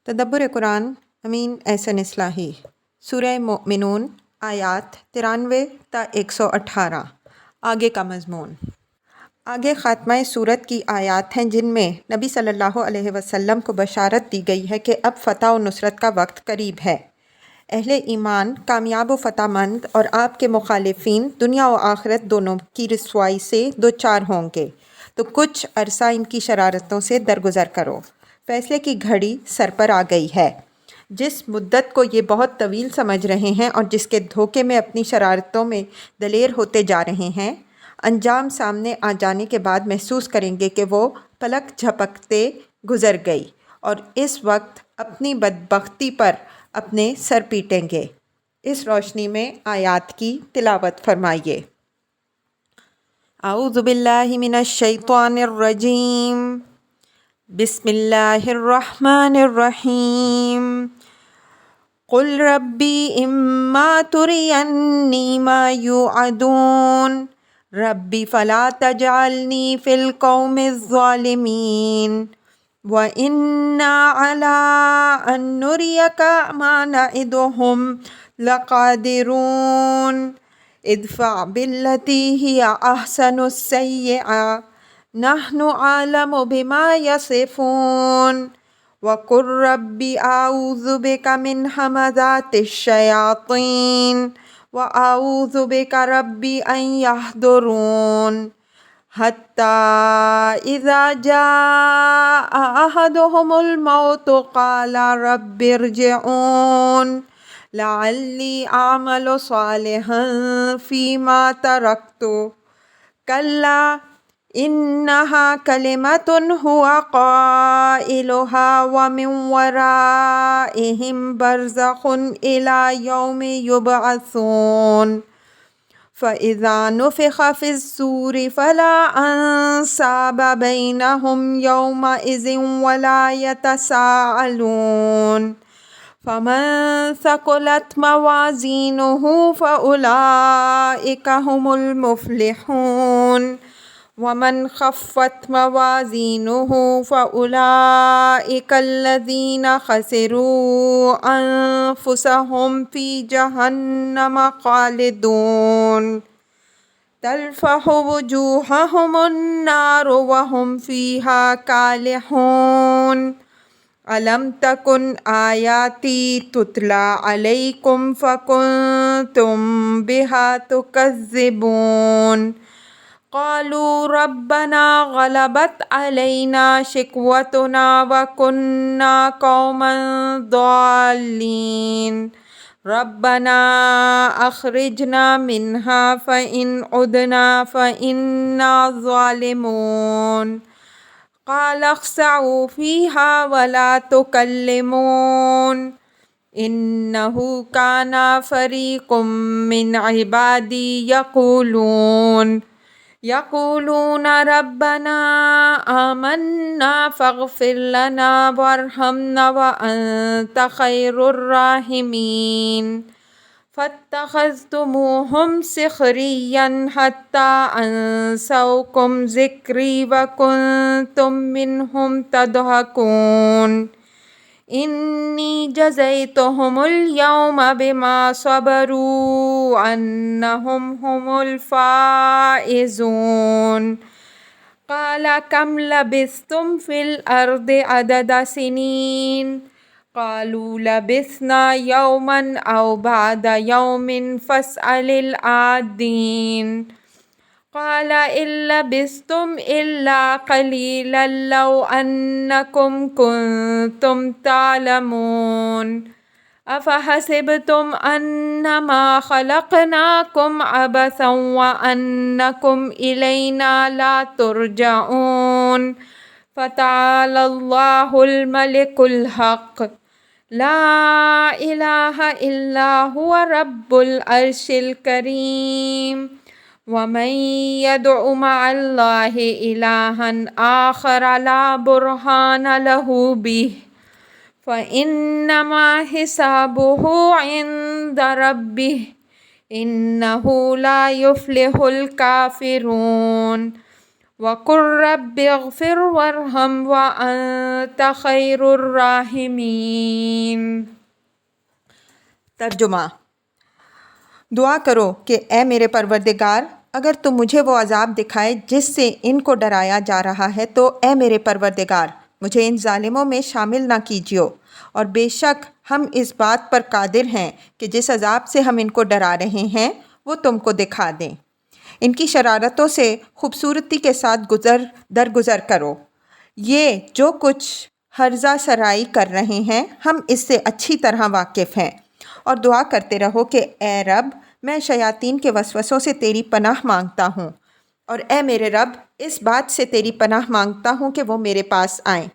تدبر قرآن امین احسن اصلاحی سورہ مومنون آیات 93 تا 118۔ آگے کا مضمون۔ آگے خاتمہ سورت کی آیات ہیں جن میں نبی صلی اللہ علیہ وسلم کو بشارت دی گئی ہے کہ اب فتح و نصرت کا وقت قریب ہے۔ اہل ایمان کامیاب و فتح مند اور آپ کے مخالفین دنیا و آخرت دونوں کی رسوائی سے دوچار ہوں گے، تو کچھ عرصہ ان کی شرارتوں سے درگزر کرو۔ فیصلے کی گھڑی سر پر آ گئی ہے۔ جس مدت کو یہ بہت طویل سمجھ رہے ہیں اور جس کے دھوکے میں اپنی شرارتوں میں دلیر ہوتے جا رہے ہیں، انجام سامنے آ جانے کے بعد محسوس کریں گے کہ وہ پلک جھپکتے گزر گئی، اور اس وقت اپنی بدبختی پر اپنے سر پیٹیں گے۔ اس روشنی میں آیات کی تلاوت فرمائیے۔ اعوذ باللہ من الشیطان الرجیم، بسم اللہ الرحمن الرحیم۔ قل ربی اما ترینی ما یوعدون ربی فلا تجعلنی فی القوم الظالمین وَإِنَّا عَلَىٰ أَن نُّرِيَكَ مَا نَعِدُهُمْ لَقَادِرُونَ ادْفَعْ بِالَّتِي هِيَ أَحْسَنُ السَّيِّئَةَ نَحْنُ أَعْلَمُ بِمَا يَصِفُونَ وَقُل رَّبِّ أَعُوذُ بِكَ مِنْ هَمَزَاتِ الشَّيَاطِينِ وَأَعُوذُ بِكَ رَبِّ أَن يَحْضُرُونِ حَتَّىٰ إِذَا جَاءَ أَحَدُهُمُ الْمَوْتُ قَالَ رَبِّ ارْجِعُونِ لَعَلِّي أَعْمَلُ صَالِحًا فِيمَا تَرَكْتُ كَلَّا إِنَّهَا كَلِمَةٌ هُوَ قَائِلُهَا وَمِن وَرَائِهِم بَرْزَخٌ إِلَىٰ يَوْمِ يُبْعَثُونَ فَإِذَا نُفِخَ فِي الصُّورِ فَلَا أَنسَابَ بَيْنَهُمْ يَوْمَئِذٍ وَلَا يَتَسَاءَلُونَ فَمَن ثَقُلَتْ مَوَازِينُهُ فَأُولَٰئِكَ هُمُ الْمُفْلِحُونَ وَمَنْ خَفَّتْ مَوَازِينُهُ فَأُولَٰئِكَ الَّذِينَ خَسِرُوا أَنفُسَهُمْ فِي جَهَنَّمَ خَالِدُونَ تَلْفَحُ وُجُوهَهُمُ النَّارُ وَهُمْ فِيهَا كَالِحُونَ أَلَمْ تَكُنْ آيَاتِي تُتْلَىٰ عَلَيْكُمْ فَكُنْتُمْ بِهَا تُكَذِّبُونَ قَالُوا رَبَّنَا غَلَبَتْ عَلَيْنَا شِقْوَتُنَا وَكُنَّا قَوْمًا ضَالِّينَ رَبَّنَا أَخْرِجْنَا مِنْهَا فَإِنْ عُدْنَا فَإِنَّا ظَالِمُونَ قَالَ اخْسَئُوا فِيهَا وَلَا تُكَلِّمُونِ إِنَّهُ كَانَ فَرِيقٌ مِّنْ عِبَادِي يَقُولُونَ رَبَّنَا آمَنَّا فَاغْفِرْ لَنَا وَارْحَمْنَا وَأَنْتَ خَيْرُ الرَّاحِمِينَ فَاتَّخَذْتُمُوهُمْ سِخْرِيًّا حَتَّىٰ أَنسَوْكُمْ ذِكْرِي وَكُنْتُمْ مِنْهُمْ تَضْحَكُونَ إِنِّي جَزَيْتُهُمُ الْيَوْمَ بِمَا صَبَرُوا أَنَّهُمْ هُمُ الْفَائِزُونَ قَالَ كَمْ لَبِثْتُمْ فِي الْأَرْضِ عَدَدَ سِنِينَ قَالُوا لَبِثْنَا يَوْمًا أَوْ بَعْضَ يَوْمٍ فَاسْأَلِ الْعَادِّينَ قَالَ إِن لَّبِثْتُمْ إِلَّا قَلِيلًا لَّوْ أَنَّكُمْ كُنتُمْ تَعْلَمُونَ أَفَحَسِبْتُمْ أَنَّمَا خَلَقْنَاكُمْ عَبَثًا وَأَنَّكُمْ إِلَيْنَا لَا تُرْجَعُونَ فَتَعَالَى اللَّهُ الْمَلِكُ الْحَقُّ لَا إِلَٰهَ إِلَّا هُوَ رَبُّ الْعَرْشِ الْكَرِيمِ وَمَن يَدْعُ مَعَ اللَّهِ إِلَٰهًا آخَرَ لَا بُرْهَانَ لَهُ بِهِ فَإِنَّمَا حِسَابُهُ عِندَ رَبِّهِ إِنَّهُ لَا يُفْلِحُ الْكَافِرُونَ وَقُلْ رَبِّ اغْفِرْ وَارْحَمْ وَأَنْتَ خَيْرُ الرَّاحِمِينَ۔ ترجمہ: دعا کرو کہ اے میرے پروردگار، اگر تم مجھے وہ عذاب دکھائے جس سے ان کو ڈرایا جا رہا ہے تو اے میرے پروردگار مجھے ان ظالموں میں شامل نہ کیجیو، اور بے شک ہم اس بات پر قادر ہیں کہ جس عذاب سے ہم ان کو ڈرا رہے ہیں وہ تم کو دکھا دیں۔ ان کی شرارتوں سے خوبصورتی کے ساتھ درگزر کرو۔ یہ جو کچھ ہرزہ سرائی کر رہے ہیں ہم اس سے اچھی طرح واقف ہیں، اور دعا کرتے رہو کہ اے رب میں شیاطین کے وسوسوں سے تیری پناہ مانگتا ہوں، اور اے میرے رب اس بات سے تیری پناہ مانگتا ہوں کہ وہ میرے پاس آئیں،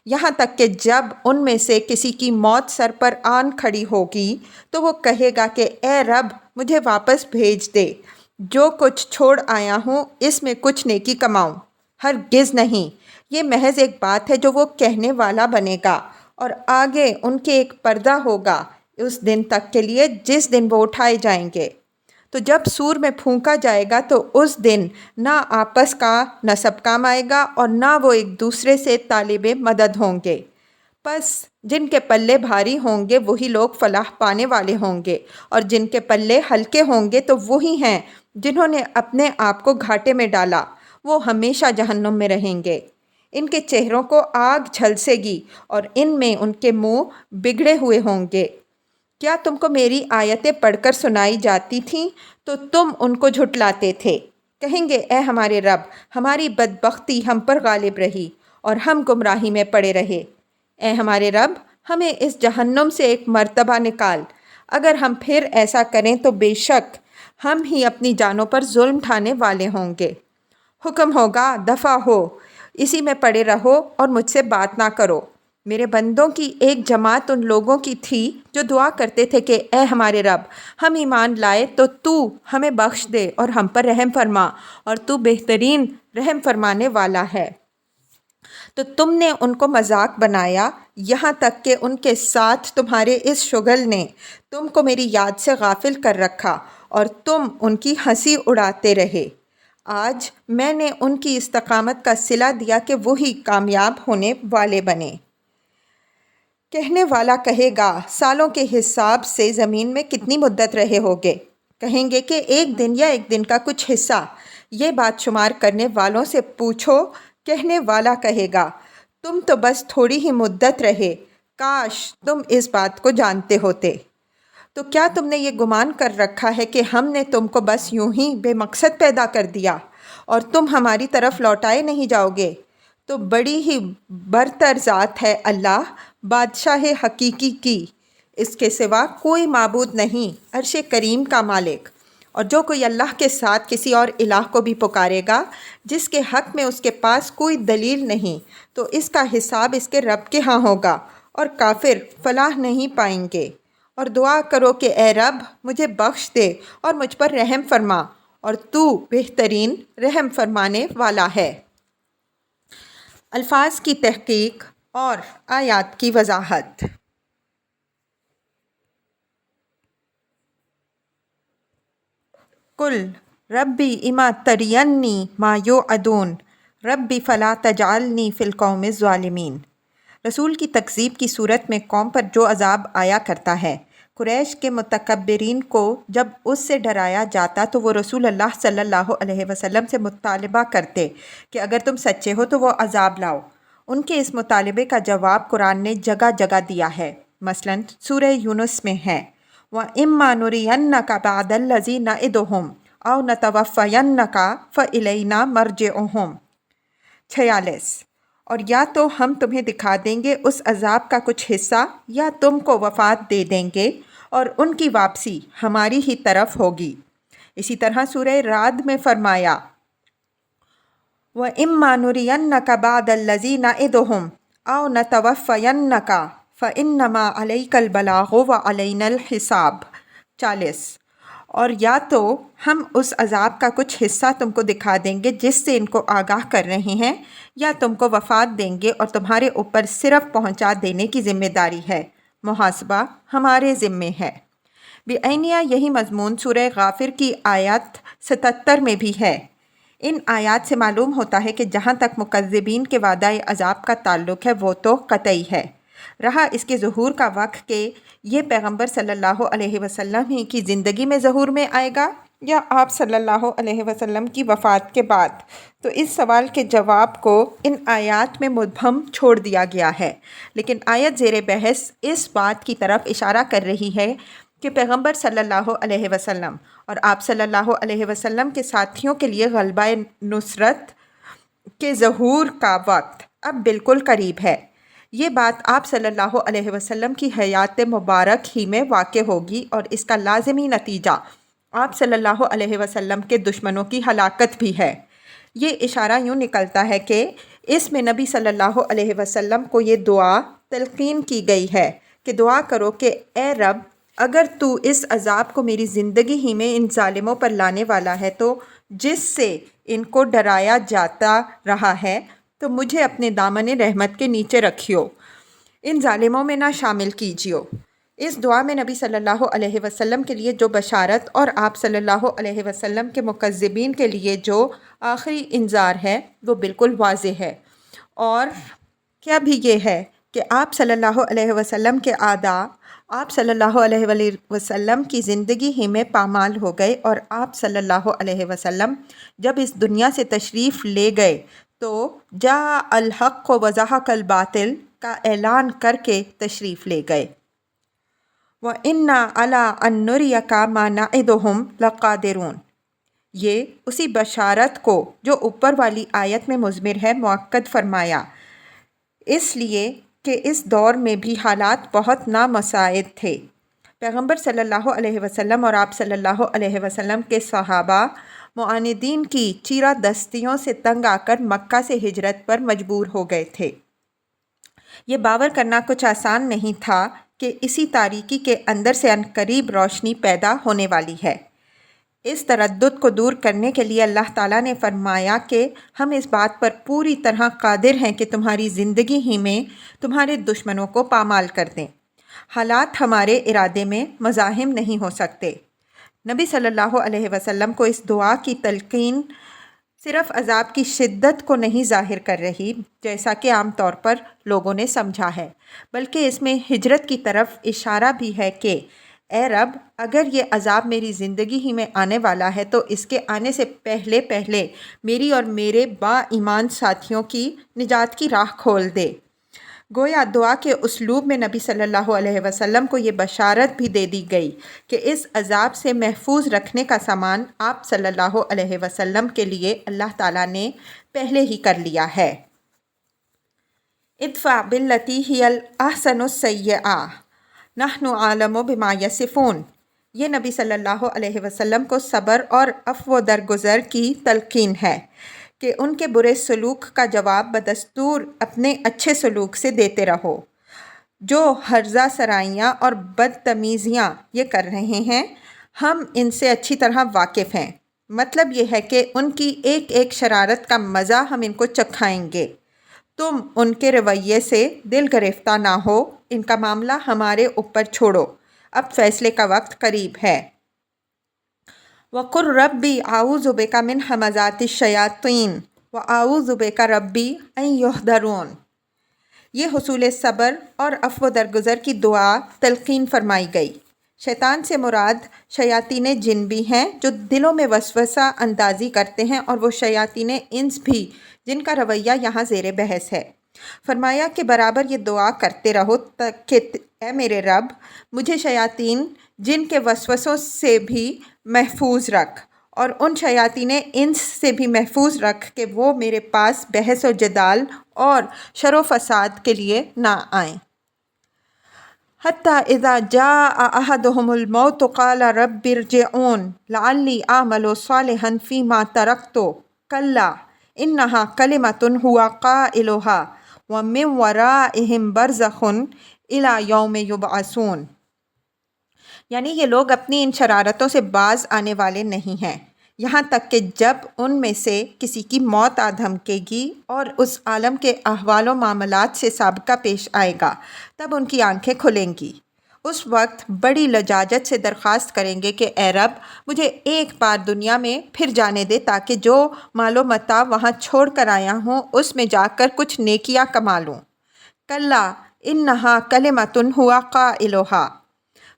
یہاں تک کہ جب ان میں سے کسی کی موت سر پر آن کھڑی ہوگی تو وہ کہے گا کہ اے رب مجھے واپس بھیج دے، جو کچھ چھوڑ آیا ہوں اس میں کچھ نیکی کماؤں۔ ہرگز نہیں، یہ محض ایک بات ہے جو وہ کہنے والا بنے گا، اور آگے ان کے ایک پردہ ہوگا اس دن تک کے لیے جس دن وہ اٹھائے جائیں گے۔ تو جب سور میں پھونکا جائے گا تو اس دن نہ آپس کا نسب کام آئے گا اور نہ وہ ایک دوسرے سے طالب مدد ہوں گے۔ پس جن کے پلے بھاری ہوں گے وہی لوگ فلاح پانے والے ہوں گے، اور جن کے پلے ہلکے ہوں گے تو وہی ہیں جنہوں نے اپنے آپ کو گھاٹے میں ڈالا، وہ ہمیشہ جہنم میں رہیں گے۔ ان کے چہروں کو آگ جھلسے گی اور ان میں ان کے منہ بگڑے ہوئے ہوں گے۔ کیا تم کو میری آیتیں پڑھ کر سنائی جاتی تھیں تو تم ان کو جھٹلاتے تھے؟ کہیں گے اے ہمارے رب ہماری بدبختی ہم پر غالب رہی اور ہم گمراہی میں پڑے رہے۔ اے ہمارے رب ہمیں اس جہنم سے ایک مرتبہ نکال، اگر ہم پھر ایسا کریں تو بے شک ہم ہی اپنی جانوں پر ظلم ڈھانے والے ہوں گے۔ حکم ہوگا دفع ہو، اسی میں پڑے رہو اور مجھ سے بات نہ کرو۔ میرے بندوں کی ایک جماعت ان لوگوں کی تھی جو دعا کرتے تھے کہ اے ہمارے رب ہم ایمان لائے تو تو ہمیں بخش دے اور ہم پر رحم فرما، اور تو بہترین رحم فرمانے والا ہے۔ تو تم نے ان کو مذاق بنایا یہاں تک کہ ان کے ساتھ تمہارے اس شغل نے تم کو میری یاد سے غافل کر رکھا اور تم ان کی ہنسی اڑاتے رہے۔ آج میں نے ان کی استقامت کا صلہ دیا کہ وہی کامیاب ہونے والے بنے۔ کہنے والا کہے گا سالوں کے حساب سے زمین میں کتنی مدت رہے ہوگے؟ کہیں گے کہ ایک دن یا ایک دن کا کچھ حصہ۔ یہ بات شمار کرنے والوں سے پوچھو۔ کہنے والا کہے گا تم تو بس تھوڑی ہی مدت رہے، کاش تم اس بات کو جانتے ہوتے۔ تو کیا تم نے یہ گمان کر رکھا ہے کہ ہم نے تم کو بس یوں ہی بے مقصد پیدا کر دیا اور تم ہماری طرف لوٹائے نہیں جاؤ گے؟ تو بڑی ہی برتر ذات ہے اللہ، بادشاہ حقیقی کی، اس کے سوا کوئی معبود نہیں، عرش کریم کا مالک۔ اور جو کوئی اللہ کے ساتھ کسی اور الہ کو بھی پکارے گا جس کے حق میں اس کے پاس کوئی دلیل نہیں تو اس کا حساب اس کے رب کے ہاں ہوگا، اور کافر فلاح نہیں پائیں گے۔ اور دعا کرو کہ اے رب مجھے بخش دے اور مجھ پر رحم فرما، اور تو بہترین رحم فرمانے والا ہے۔ الفاظ کی تحقیق اور آیات کی وضاحت۔ قل ربی اما ترینی ما یوعدون ربی فلا تجعلنی فی القوم الظالمین۔ رسول کی تکذیب کی صورت میں قوم پر جو عذاب آیا کرتا ہے، قریش کے متکبرین کو جب اس سے ڈرایا جاتا تو وہ رسول اللہ صلی اللہ علیہ وسلم سے مطالبہ کرتے کہ اگر تم سچے ہو تو وہ عذاب لاؤ۔ ان کے اس مطالبے کا جواب قرآن نے جگہ جگہ دیا ہے، مثلاً سورہ یونس میں ہے وَإِمَّا نُرِيَنَّكَ بَعْضَ الَّذِي نَعِدُهُمْ أَوْ نَتَوَفَّيَنَّكَ فَإِلَيْنَا مَرْجِعُهُمْ 46۔ اور یا تو ہم تمہیں دکھا دیں گے اس عذاب کا کچھ حصہ یا تم کو وفات دے دیں گے اور ان کی واپسی ہماری ہی طرف ہوگی۔ اسی طرح سورہ رعد میں فرمایا وَإِمَّا نُرِيَنَّكَ بَعْضَ الَّذِي نَعِدُهُمْ أَوْ نَتَوَفَّيَنَّكَ فَإِنَّمَا عَلَيْكَ الْبَلَاغُ وَعَلَيْنَا الْحِسَابُ 40۔ اور یا تو ہم اس عذاب کا کچھ حصہ تم کو دکھا دیں گے جس سے ان کو آگاہ کر رہے ہیں، یا تم کو وفات دیں گے اور تمہارے اوپر صرف پہنچا دینے کی ذمہ داری ہے، محاسبہ ہمارے ذمے ہے۔ بعینیہ یہی مضمون سورہ غافر کی آیت 77 میں بھی ہے۔ ان آیات سے معلوم ہوتا ہے کہ جہاں تک مکذبین کے وعدہ عذاب کا تعلق ہے وہ تو قطعی ہے۔ رہا اس کے ظہور کا وقت کہ یہ پیغمبر صلی اللہ علیہ وسلم ہی کی زندگی میں ظہور میں آئے گا یا آپ صلی اللہ علیہ وسلم کی وفات کے بعد، تو اس سوال کے جواب کو ان آیات میں مبہم چھوڑ دیا گیا ہے۔ لیکن آیت زیر بحث اس بات کی طرف اشارہ کر رہی ہے کہ پیغمبر صلی اللہ علیہ وسلم اور آپ صلی اللہ علیہ وسلم کے ساتھیوں کے لیے غلبہ نصرت کے ظہور کا وقت اب بالکل قریب ہے۔ یہ بات آپ صلی اللہ علیہ وسلم کی حیات مبارک ہی میں واقع ہوگی، اور اس کا لازمی نتیجہ آپ صلی اللہ علیہ وسلم کے دشمنوں کی ہلاکت بھی ہے۔ یہ اشارہ یوں نکلتا ہے کہ اس میں نبی صلی اللہ علیہ وسلم کو یہ دعا تلقین کی گئی ہے کہ دعا کرو کہ اے رب، اگر تو اس عذاب کو میری زندگی ہی میں ان ظالموں پر لانے والا ہے تو جس سے ان کو ڈرایا جاتا رہا ہے، تو مجھے اپنے دامن رحمت کے نیچے رکھیو، ان ظالموں میں نہ شامل کیجیو۔ اس دعا میں نبی صلی اللہ علیہ وسلم کے لیے جو بشارت اور آپ صلی اللہ علیہ وسلم کے مکذبین کے لیے جو آخری انذار ہے وہ بالکل واضح ہے، اور کیا بھی یہ ہے کہ آپ صلی اللہ علیہ وسلم کے اعداء آپ صلی اللہ علیہ وسلم کی زندگی ہی میں پامال ہو گئے، اور آپ صلی اللہ علیہ وسلم جب اس دنیا سے تشریف لے گئے تو جاء الحق وزہق الباطل کا اعلان کر کے تشریف لے گئے۔ وَإِنَّا عَلَىٰ أَن نُّرِيَكَ مَا نَعِدُهُمْ لَقَادِرُونَ، یہ اسی بشارت کو جو اوپر والی آیت میں مضمر ہے مؤکد فرمایا، اس لیے کہ اس دور میں بھی حالات بہت نامساعد تھے۔ پیغمبر صلی اللہ علیہ وسلم اور آپ صلی اللہ علیہ وسلم کے صحابہ معاندین کی چیرہ دستیوں سے تنگ آ کر مکہ سے ہجرت پر مجبور ہو گئے تھے۔ یہ باور کرنا کچھ آسان نہیں تھا کہ اسی تاریکی کے اندر سے عنقریب روشنی پیدا ہونے والی ہے۔ اس تردد کو دور کرنے کے لیے اللہ تعالیٰ نے فرمایا کہ ہم اس بات پر پوری طرح قادر ہیں کہ تمہاری زندگی ہی میں تمہارے دشمنوں کو پامال کر دیں۔ حالات ہمارے ارادے میں مزاحم نہیں ہو سکتے۔ نبی صلی اللہ علیہ وسلم کو اس دعا کی تلقین صرف عذاب کی شدت کو نہیں ظاہر کر رہی جیسا کہ عام طور پر لوگوں نے سمجھا ہے، بلکہ اس میں ہجرت کی طرف اشارہ بھی ہے کہ اے رب، اگر یہ عذاب میری زندگی ہی میں آنے والا ہے تو اس کے آنے سے پہلے پہلے میری اور میرے با ایمان ساتھیوں کی نجات کی راہ کھول دے۔ گویا دعا کے اسلوب میں نبی صلی اللہ علیہ وسلم کو یہ بشارت بھی دے دی گئی کہ اس عذاب سے محفوظ رکھنے کا سامان آپ صلی اللہ علیہ وسلم کے لیے اللہ تعالیٰ نے پہلے ہی کر لیا ہے۔ ادفع باللتی ہی الاحسن السیئہ نحن اعلم بما یصفون، یہ نبی صلی اللہ علیہ وسلم کو صبر اور عفو درگزر کی تلقین ہے کہ ان کے برے سلوک کا جواب بدستور اپنے اچھے سلوک سے دیتے رہو۔ جو ہرزہ سرائیاں اور بدتمیزیاں یہ کر رہے ہیں ہم ان سے اچھی طرح واقف ہیں، مطلب یہ ہے کہ ان کی ایک ایک شرارت کا مزہ ہم ان کو چکھائیں گے۔ تم ان کے رویے سے دل گرفتہ نہ ہو، ان کا معاملہ ہمارے اوپر چھوڑو، اب فیصلے کا وقت قریب ہے۔ وَقُلْ رَبِّ أَعُوذُ بِكَ مِنْ ہَمَزَاتِ الشَّيَاطِينِ وَأَعُوذُ بِكَ رَبِّ أَنْ يُحْضَرُونَ، یہ حصول صبر اور عفو درگزر کی دعا تلقین فرمائی گئی۔ شیطان سے مراد شیاطین جن بھی ہیں جو دلوں میں وسوسہ اندازی کرتے ہیں، اور وہ شیاطین انس بھی جن کا رویہ یہاں زیر بحث ہے۔ فرمایا کہ برابر یہ دعا کرتے رہو کہ اے میرے رب، مجھے شیاطین جن کے وسوسوں سے بھی محفوظ رکھ، اور ان شیاطین انس سے بھی محفوظ رکھ کہ وہ میرے پاس بحث و جدال اور شر و فساد کے لیے نہ آئیں۔ حتیٰ اذا جاء احدهم الموت قال رب ارجعون لعلی اعمل صالحا فیما ترکت کلا انها کلمۃ هو قائلها ومن ورائهم برزخ الی یوم یبعثون، یعنی یہ لوگ اپنی ان شرارتوں سے باز آنے والے نہیں ہیں یہاں تک کہ جب ان میں سے کسی کی موت آ دھمکے گی اور اس عالم کے احوال و معاملات سے سابقہ پیش آئے گا، تب ان کی آنکھیں کھلیں گی۔ اس وقت بڑی لجاجت سے درخواست کریں گے کہ اے رب مجھے ایک بار دنیا میں پھر جانے دے تاکہ جو مال و متاع وہاں چھوڑ کر آیا ہوں اس میں جا کر کچھ نیکیاں کما لوں۔ کلا انہا کلمۃ ہوا قائلہا،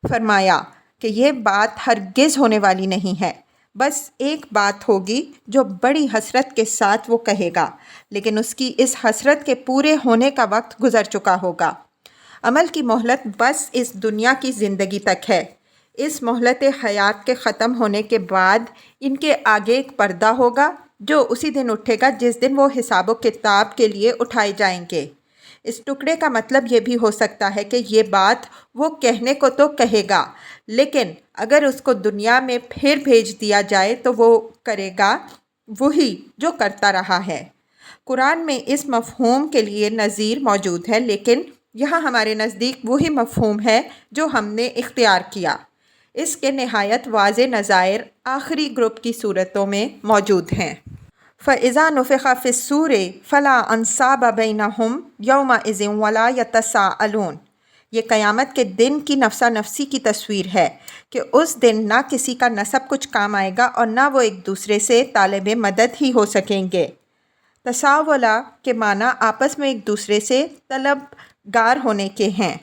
فرمایا کہ یہ بات ہرگز ہونے والی نہیں ہے، بس ایک بات ہوگی جو بڑی حسرت کے ساتھ وہ کہے گا، لیکن اس کی اس حسرت کے پورے ہونے کا وقت گزر چکا ہوگا۔ عمل کی مہلت بس اس دنیا کی زندگی تک ہے۔ اس مہلت حیات کے ختم ہونے کے بعد ان کے آگے ایک پردہ ہوگا جو اسی دن اٹھے گا جس دن وہ حساب و کتاب کے لیے اٹھائے جائیں گے۔ اس ٹکڑے کا مطلب یہ بھی ہو سکتا ہے کہ یہ بات وہ کہنے کو تو کہے گا، لیکن اگر اس کو دنیا میں پھر بھیج دیا جائے تو وہ کرے گا وہی جو کرتا رہا ہے۔ قرآن میں اس مفہوم کے لیے نظیر موجود ہے، لیکن یہاں ہمارے نزدیک وہی مفہوم ہے جو ہم نے اختیار کیا۔ اس کے نہایت واضح نظائر آخری گروپ کی صورتوں میں موجود ہیں۔ فَإِذَا نُفِخَ فِي الصُّورِ فَلَا أَنْصَابَ بَيْنَهُمْ يَوْمَئِذٍ وَلَا يَتَسَاءَلُونَ، یہ قیامت کے دن کی نفسا نفسی کی تصویر ہے کہ اس دن نہ کسی کا نسب کچھ کام آئے گا اور نہ وہ ایک دوسرے سے طالب مدد ہی ہو سکیں گے۔ تساولا کے معنی آپس میں ایک دوسرے سے طلبگار ہونے کے ہیں۔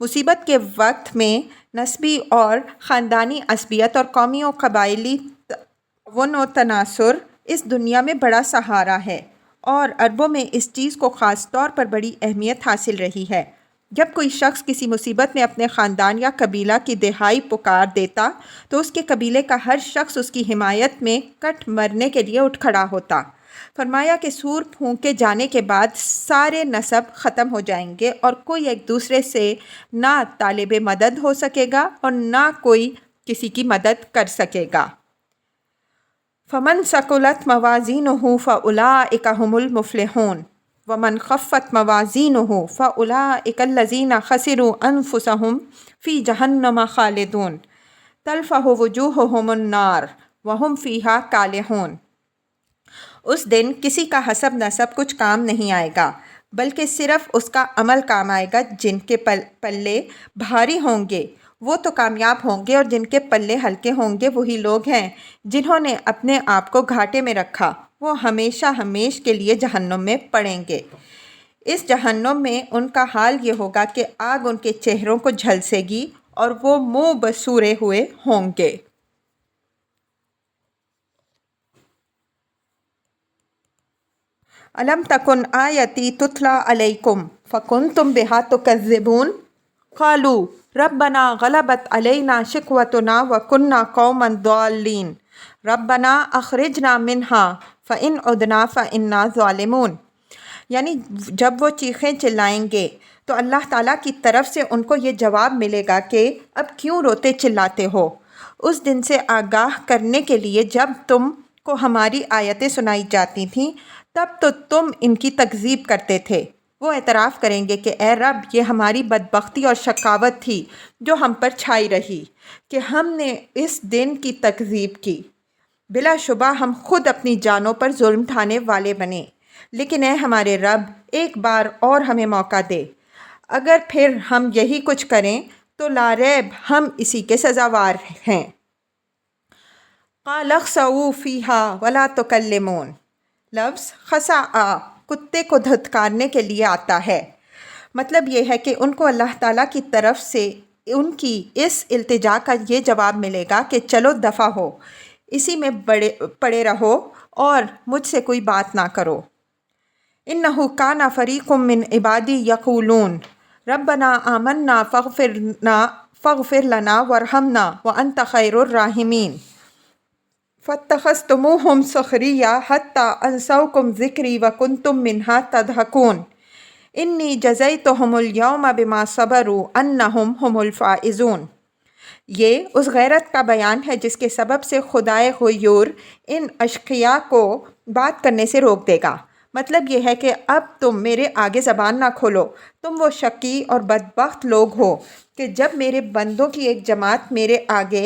مصیبت کے وقت میں نسبی اور خاندانی عصبیت اور قومی و قبائلی تعاون و تناصر اس دنیا میں بڑا سہارا ہے، اور عربوں میں اس چیز کو خاص طور پر بڑی اہمیت حاصل رہی ہے۔ جب کوئی شخص کسی مصیبت میں اپنے خاندان یا قبیلہ کی دہائی پکار دیتا تو اس کے قبیلے کا ہر شخص اس کی حمایت میں کٹ مرنے کے لیے اٹھ کھڑا ہوتا۔ فرمایا کہ سور پھونکے جانے کے بعد سارے نسب ختم ہو جائیں گے اور کوئی ایک دوسرے سے نہ طالب مدد ہو سکے گا اور نہ کوئی کسی کی مدد کر سکے گا۔ فَمَنْ ثَقُلَتْ مَوَازِينُهُ فَأُولَٰئِكَ هُمُ الْمُفْلِحُونَ وَمَنْ خَفَّتْ مَوَازِينُهُ فَأُولَٰئِكَ الَّذِينَ خَسِرُوا أَنفُسَهُمْ فِي جَهَنَّمَ خَالِدُونَ تَلْفَحُ وُجُوهُهُمُ النَّارُ وَهُمْ فِيهَا كَالِحُونَ۔ اس دن کسی کا حسب نسب کچھ کام نہیں آئے گا، بلکہ صرف اس کا عمل کام آئے گا۔ جن کے پلے بھاری ہوں گے وہ تو کامیاب ہوں گے، اور جن کے پلے ہلکے ہوں گے وہی لوگ ہیں جنہوں نے اپنے آپ کو گھاٹے میں رکھا، وہ ہمیشہ ہمیش کے لیے جہنم میں پڑیں گے۔ اس جہنم میں ان کا حال یہ ہوگا کہ آگ ان کے چہروں کو جھلسے گی اور وہ منہ بسورے ہوئے ہوں گے۔ أَلَمْ تَكُنْ آيَتِي تُتْلَىٰ عَلَيْكُمْ فَكُنْتُمْ بِهَا تُكَذِّبُونَ قَالُوا رَبَّنَا غَلَبَتْ عَلَيْنَا شِقْوَتُنَا وَكُنَّا قَوْمًا ضَالِّينَ رَبَّنَا أَخْرِجْنَا مِنْهَا فَإِنْ عُدْنَا فَإِنَّا ظَالِمُونَ، یعنی جب وہ چیخیں چلائیں گے تو اللہ تعالیٰ کی طرف سے ان کو یہ جواب ملے گا کہ اب کیوں روتے چلاتے ہو، اس دن سے آگاہ کرنے کے لیے جب تم کو ہماری آیتیں سنائی جاتی تھیں تب تو تم ان کی تکذیب کرتے تھے۔ وہ اعتراف کریں گے کہ اے رب، یہ ہماری بدبختی اور شقاوت تھی جو ہم پر چھائی رہی کہ ہم نے اس دن کی تکذیب کی۔ بلا شبہ ہم خود اپنی جانوں پر ظلم ڈھانے والے بنے، لیکن اے ہمارے رب، ایک بار اور ہمیں موقع دے، اگر پھر ہم یہی کچھ کریں تو لا ریب ہم اسی کے سزاوار ہیں۔ قَالَ اخْسَئُوا فِيهَا وَلَا تُكَلِّمُونَ، لفظ خَسَأَ کتے کو دھتکارنے کے لیے آتا ہے۔ مطلب یہ ہے کہ ان کو اللہ تعالیٰ کی طرف سے ان کی اس التجا کا یہ جواب ملے گا کہ چلو دفع ہو، اسی میں پڑے رہو اور مجھ سے کوئی بات نہ کرو۔ إِنَّهُ كَانَ فَرِيقٌ مِّنْ عِبَادِي يَقُولُونَ رَبَّنَا آمَنَّا فَاغْفِرْ لَنَا وَارْحَمْنَا وَأَنْتَ خَيْرُ الرَّاحِمِينَ فَاتَّخَذْتُمُوهُمْ سُخْرِيًّا حَتَّىٰ أَنسَوْكُمْ ذِكْرِي وَكُنْتُمْ مِنْهَا تَضْحَكُونَ إِنِّي جَزَيْتُهُمُ الْيَوْمَ بِمَا صَبَرُوا أَنَّهُمْ هُمُ الْفَائِزُونَ، یہ اس غیرت کا بیان ہے جس کے سبب سے خدائے غیور ان اشقیاء کو بات کرنے سے روک دے گا۔ مطلب یہ ہے کہ اب تم میرے آگے زبان نہ کھولو، تم وہ شقی اور بدبخت لوگ ہو کہ جب میرے بندوں کی ایک جماعت میرے آگے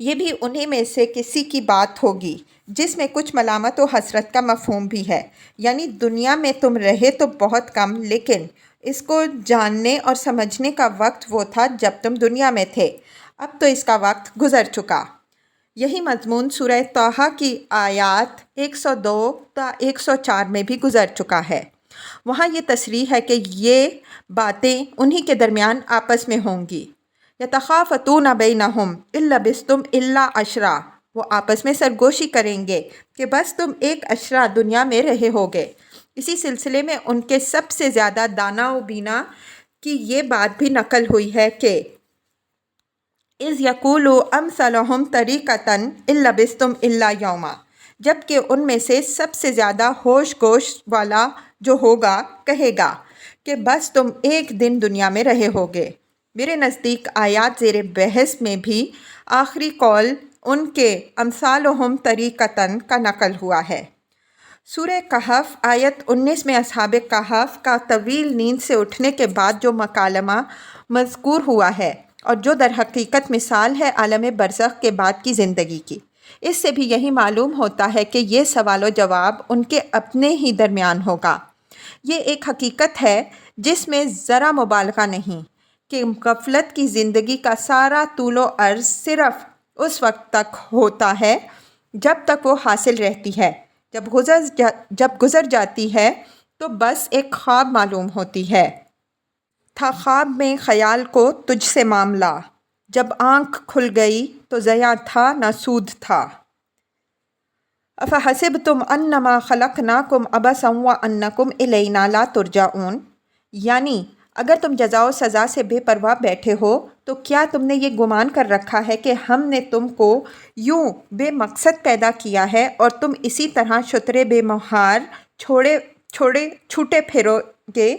یہ بھی انہی میں سے کسی کی بات ہوگی جس میں کچھ ملامت و حسرت کا مفہوم بھی ہے، یعنی دنیا میں تم رہے تو بہت کم، لیکن اس کو جاننے اور سمجھنے کا وقت وہ تھا جب تم دنیا میں تھے، اب تو اس کا وقت گزر چکا۔ یہی مضمون سورہ طٰہٰ کی آیات 102 تا 104 میں بھی گزر چکا ہے۔ وہاں یہ تصریح ہے کہ یہ باتیں انہی کے درمیان آپس میں ہوں گی۔ یتخافتون بینہم ان لبثتم الا عشرا، وہ آپس میں سرگوشی کریں گے کہ بس تم ایک عشرہ دنیا میں رہے ہوگے۔ اسی سلسلے میں ان کے سب سے زیادہ دانا و بینا کی یہ بات بھی نقل ہوئی ہے کہ اذ یقول امثلہم طریقۃ ان لبثتم الا یوما، جبکہ ان میں سے سب سے زیادہ ہوش گوش والا جو ہوگا کہے گا کہ بس تم ایک دن دنیا میں رہے ہوگے۔ میرے نزدیک آیات زیر بحث میں بھی آخری قول ان کے امثالہم طریقۃ کا نقل ہوا ہے۔ سورہ کہف آیت 19 میں اصحاب کہف کا طویل نیند سے اٹھنے کے بعد جو مکالمہ مذکور ہوا ہے اور جو در حقیقت مثال ہے عالم برزخ کے بعد کی زندگی کی، اس سے بھی یہی معلوم ہوتا ہے کہ یہ سوال و جواب ان کے اپنے ہی درمیان ہوگا۔ یہ ایک حقیقت ہے جس میں ذرا مبالغہ نہیں کہ غفلت کی زندگی کا سارا طول و عرض صرف اس وقت تک ہوتا ہے جب تک وہ حاصل رہتی ہے، جب گزر جاتی ہے تو بس ایک خواب معلوم ہوتی ہے۔ تھا خواب میں خیال کو تجھ سے معاملہ، جب آنکھ کھل گئی تو ضیاء تھا نہ سود تھا۔ افحسبتم انما خلقناکم عبثا وانکم الینا لا ترجعون، یعنی اگر تم جزا و سزا سے بے پرواہ بیٹھے ہو تو کیا تم نے یہ گمان کر رکھا ہے کہ ہم نے تم کو یوں بے مقصد پیدا کیا ہے اور تم اسی طرح شترے بے مہار چھوٹے پھرو گے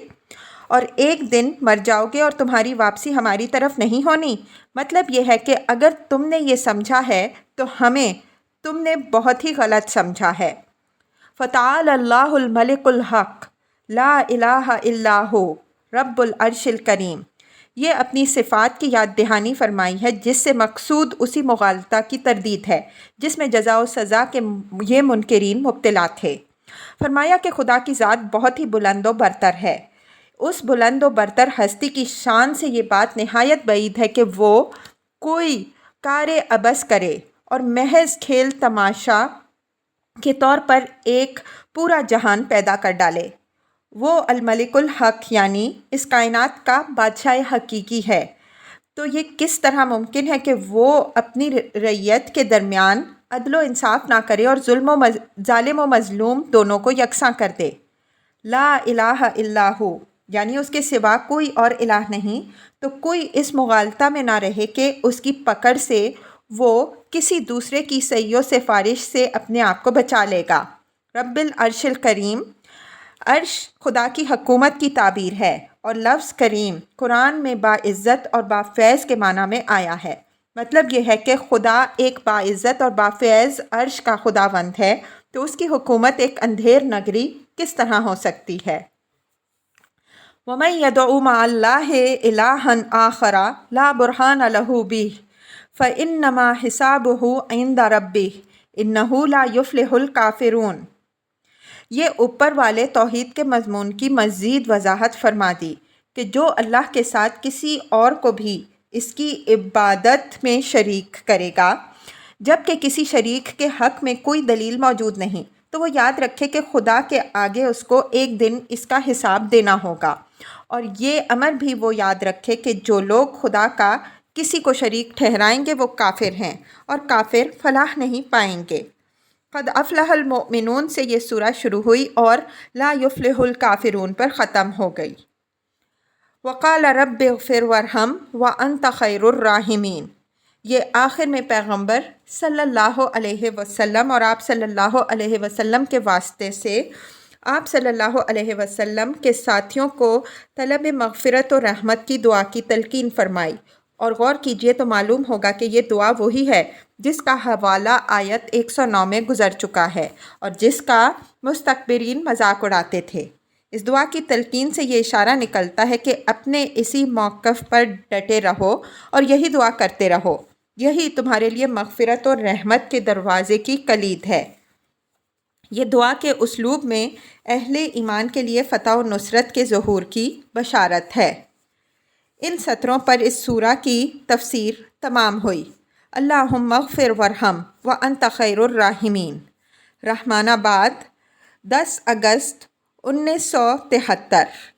اور ایک دن مر جاؤ گے اور تمہاری واپسی ہماری طرف نہیں ہونی؟ مطلب یہ ہے کہ اگر تم نے یہ سمجھا ہے تو ہمیں تم نے بہت ہی غلط سمجھا ہے۔ فتعالی اللہ الملک الحق لا الہ الا ہو رب العرش الکریم، یہ اپنی صفات کی یاد دہانی فرمائی ہے جس سے مقصود اسی مغالطہ کی تردید ہے جس میں جزا و سزا کے یہ منکرین مبتلا تھے۔ فرمایا کہ خدا کی ذات بہت ہی بلند و برتر ہے۔ اس بلند و برتر ہستی کی شان سے یہ بات نہایت بعید ہے کہ وہ کوئی کار عبث کرے اور محض کھیل تماشا کے طور پر ایک پورا جہان پیدا کر ڈالے۔ وہ الملک الحق یعنی اس کائنات کا بادشاہ حقیقی ہے، تو یہ کس طرح ممکن ہے کہ وہ اپنی رعیت کے درمیان عدل و انصاف نہ کرے اور ظالم و مظلوم دونوں کو یکساں کر دے؟ لا الہ الا ہو یعنی اس کے سوا کوئی اور الہ نہیں، تو کوئی اس مغالطہ میں نہ رہے کہ اس کی پکڑ سے وہ کسی دوسرے کی سعی و سفارش سے اپنے آپ کو بچا لے گا۔ رب العرش الکریم، عرش خدا کی حکومت کی تعبیر ہے اور لفظ کریم قرآن میں باعزت اور بافیض کے معنی میں آیا ہے۔ مطلب یہ ہے کہ خدا ایک باعزت اور بافیض عرش کا خداوند ہے تو اس کی حکومت ایک اندھیر نگری کس طرح ہو سکتی ہے؟ وَمَن يَدْعُ مَعَ اللَّهِ إِلَٰهًا آخَرَ لَا بُرْهَانَ لَهُ بِهِ فَإِنَّمَا حِسَابُهُ عِندَ رَبِّهِ إِنَّهُ لَا يُفْلِحُ الْكَافِرُونَ۔ یہ اوپر والے توحید کے مضمون کی مزید وضاحت فرما دی کہ جو اللہ کے ساتھ کسی اور کو بھی اس کی عبادت میں شریک کرے گا جبکہ کسی شریک کے حق میں کوئی دلیل موجود نہیں، تو وہ یاد رکھے کہ خدا کے آگے اس کو ایک دن اس کا حساب دینا ہوگا، اور یہ امر بھی وہ یاد رکھے کہ جو لوگ خدا کا کسی کو شریک ٹھہرائیں گے وہ کافر ہیں اور کافر فلاح نہیں پائیں گے۔ قد افلح المؤمنون سے یہ سورہ شروع ہوئی اور لا یفلح الکافرون پر ختم ہو گئی۔ وقال رب اغفر وارحم وانت خیر الراحمین، یہ آخر میں پیغمبر صلی اللہ علیہ وسلم اور آپ صلی اللہ علیہ وسلم کے واسطے سے آپ صلی اللہ علیہ وسلم کے ساتھیوں کو طلب مغفرت و رحمت کی دعا کی تلقین فرمائی، اور غور کیجئے تو معلوم ہوگا کہ یہ دعا وہی ہے جس کا حوالہ آیت 109 میں گزر چکا ہے اور جس کا مستکبرین مذاق اڑاتے تھے۔ اس دعا کی تلقین سے یہ اشارہ نکلتا ہے کہ اپنے اسی موقف پر ڈٹے رہو اور یہی دعا کرتے رہو۔ یہی تمہارے لیے مغفرت اور رحمت کے دروازے کی کلید ہے۔ یہ دعا کے اسلوب میں اہل ایمان کے لیے فتح و نصرت کے ظہور کی بشارت ہے۔ ان سطروں پر اس سورہ کی تفسیر تمام ہوئی۔ اللہم اغفر ورحم وانت خیر الراحمین۔ رحمان آباد، 10 اگست 1973۔